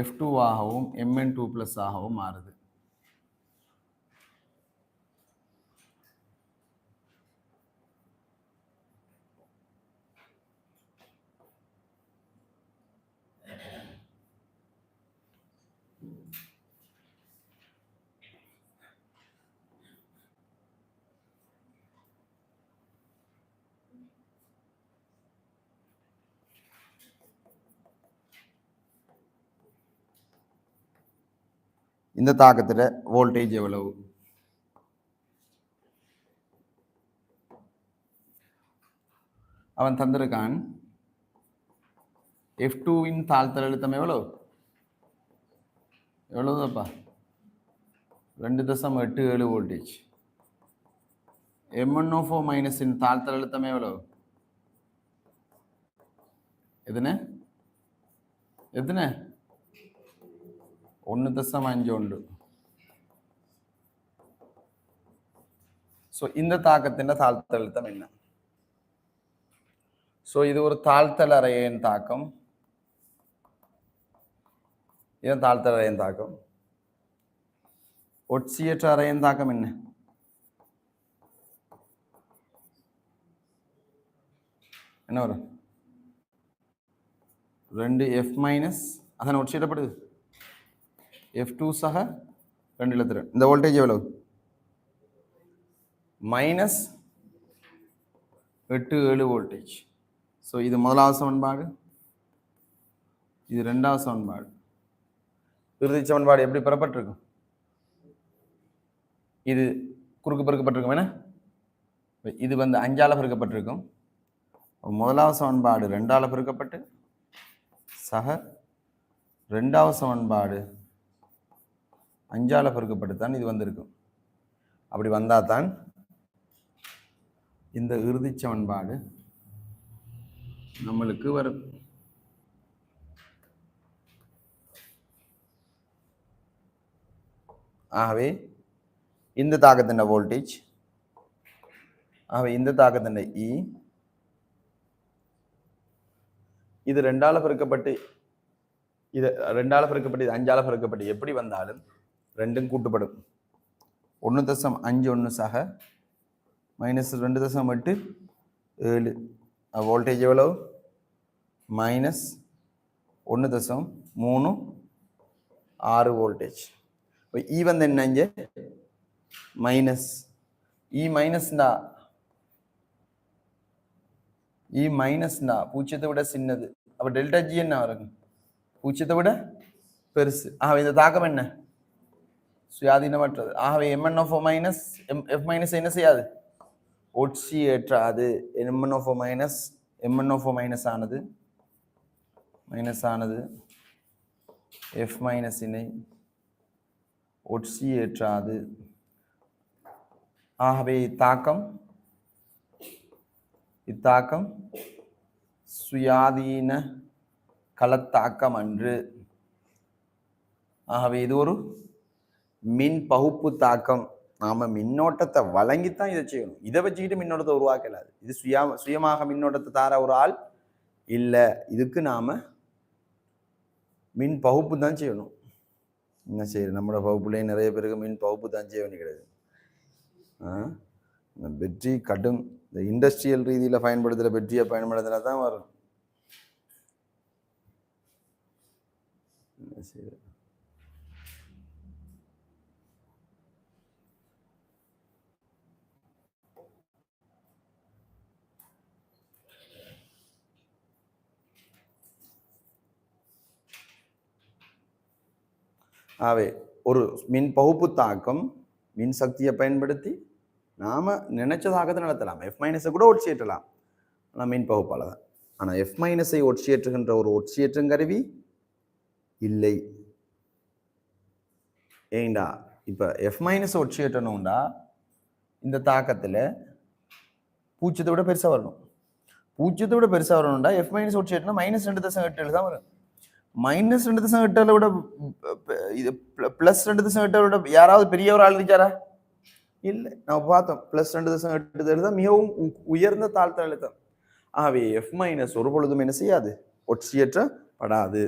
F2 ஆகவும் Mn2 plus ஆகவும் மாறுது. இந்த தாக்கத்துல வோல்டேஜ் எவ்வளவு? அவன் தந்திருக்கான் F2 இன் தாழ்த்தல் அழுத்தம் எவ்வளவுதாப்பா? 2.87 வோல்டேஜ். MnO4 மைனஸ் இன் தாழ்த்தல் அழுத்தம் எவ்வளவு? எதுனே 1.51. ஸோ இந்த தாக்கத்தின் தாழ்த்தல் அழுத்தம் என்ன? ஸோ இது ஒரு தாழ்த்தல் அறையின் தாக்கம். இதன் தாழ்த்தல் அறையின் தாக்கம். ஒட்சியற்ற அறையின் தாக்கம் என்ன? என்ன வரும்? 2F மைனஸ் அதான் ஒட்சியிடப்படுது. F2 சக 2 எழுத்துரு. இந்த வோல்டேஜ் எவ்வளவு? Minus 87 voltage. ஸோ இது முதலாவது சமன்பாடு, இது ரெண்டாவது சமன்பாடு. இறுதி சமன்பாடு எப்படி பெறப்பட்டிருக்கும்? இது குறுக்கு பெருக்கப்பட்டிருக்கும். என்ன இது 5ஆல் பெருக்கப்பட்டிருக்கும். முதலாவது சமன்பாடு 2ஆல் பெருக்கப்பட்டு சக ரெண்டாவது சமன்பாடு 5ஆல் பெருக்கப்பட்டு தான் இது வந்திருக்கும். அப்படி வந்தால் தான் இந்த இறுதி சமன்பாடு நம்மளுக்கு வரும். ஆகவே இந்த தாக்கத்தின் வோல்டேஜ், ஆகவே இந்த தாக்கத்தின் E இது 2ஆல் பெருக்கப்பட்டு இது 2ஆல் பெருக்கப்பட்டு இது 5ஆல் பெருக்கப்பட்டு எப்படி வந்தாலும் ரெண்டும் கூட்டுப்படும். 1.51 சக மைனஸ் 2.87 வோல்டேஜ் எவ்வளவு? Minus 1.36 voltage. இ என்ன இங்கே? மைனஸ் இ மைனஸ்னா பூஜ்ஜியத்தை விட சின்னது. அப்போ டெல்டா ஜி என்ன வரும்? பூஜ்ஜியத்தை விட பெருசு. ஆகவே இந்த தாக்கம் என்ன? சுயாதீனமற்றது. ஆகவே MnO4 மைனஸ் F மைனஸ் என்ன செய்யாது? ஒட்சியேற்றாது. MnO4 மைனஸ் ஆனது F மைனஸினை ஒட்சியேற்றாது. ஆகவே இத்தாக்கம் சுயாதீன களத்தாக்கம் அன்று. ஆகவே இது ஒரு மின் பகுப்பு தாக்கம். நாம மின்னோட்டத்தை வழங்கித்தான் இதை செய்யணும். இதை வச்சுக்கிட்டு மின்னோட்டத்தை உருவாக்கலாது. இது சுயமாக மின்னோட்டத்தை தார ஒரு ஆள் இல்லை. இதுக்கு நாம மின் பகுப்பு தான் செய்யணும். என்ன செய்யணும்? நம்மளோட பகுப்புலேயே நிறைய பேருக்கு மின் பகுப்பு தான் செய்ய வேண்டிய கிடையாது. இந்த பெட்ரி கடும் இந்த இண்டஸ்ட்ரியல் ரீதியில் பயன்படுத்துகிற பெட்ரியை பயன்படுத்தினா தான் வரும். என்ன செய்ய? ஆகவே ஒரு மின் பகுப்பு தாக்கம் மின் சக்தியை பயன்படுத்தி நாம நினைச்ச தாக்கத்தை நடத்தலாம். F மைனஸை கூட ஒட்சியேற்றலாம். ஆனால் மின் பகுப்பால் தான். ஆனால் F மைனஸை ஒட்சியேற்றுகின்ற ஒரு ஒட்சியேற்றும் கருவி இல்லை. ஏண்டா இப்போ F மைனஸ் ஒட்சியேற்றணும்டா இந்த தாக்கத்தில் பூஜ்ஜியத்தை விட பெருசாக வரணும். பூஜ்ஜியத்தை விட பெருசாக வரணும்டா F மைனஸ் ஒட்சியேற்றினா மைனஸ் 2.87 தான் வரும். மைனஸ் 2.87 விட இது பிளஸ் 2.87 விட யாராவது பெரிய ஒரு ஆள் இருக்காரா? இல்லை. நம்ம பார்த்தோம் பிளஸ் 2.87 தான் மிகவும் உயர்ந்த தாழ்த்தல் அழுத்தம். ஆகவே F மைனஸ் ஒரு பொழுதும் என்ன செய்யாது? ஒட்சியேற்றப்படாது.